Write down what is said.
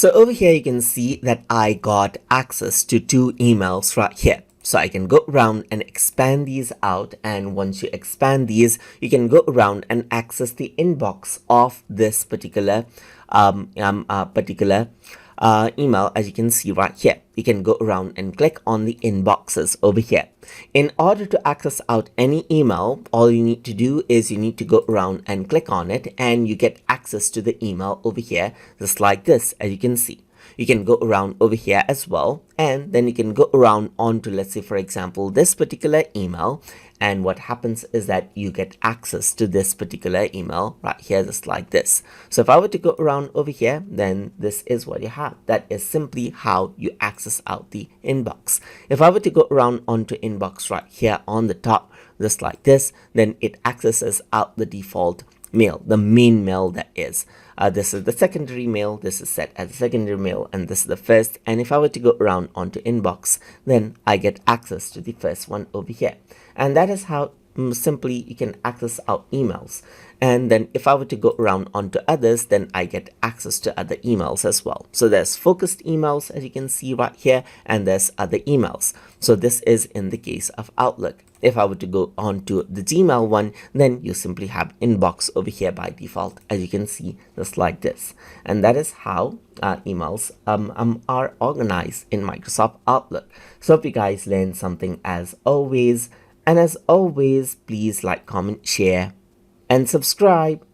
So over here, you can see that I got access to 2 emails right here. So I can go around and expand these out, and once you expand these, you can go around and access the inbox of this particular email. As you can see right here, you can go around and click on the inboxes over here. In order to access out any email, all you need to do is you need to go around and click on it, and you get access to the email over here, just like this. As you can see, you can go around over here as well, and then you can go around onto, let's say for example, this particular email, and what happens is that you get access to this particular email right here, just like this. So if I were to go around over here, then this is what you have. That is simply how you access out the inbox. If I were to go around onto inbox right here on the top, just like this, then it accesses out the default mail, the main mail that is. This is the secondary mail, this is set as a secondary mail, and this is the first. And if I were to go around onto inbox, then I get access to the first one over here. And that is how simply you can access out emails. And then if I were to go around onto others, then I get access to other emails as well. So there's focused emails, as you can see right here, and there's other emails. So this is in the case of Outlook. If I were to go on to the Gmail one, then you simply have inbox over here by default, as you can see, just like this. And that is how emails are organized in Microsoft Outlook. So hope you guys learned something as always. And as always, please like, comment, share, and subscribe.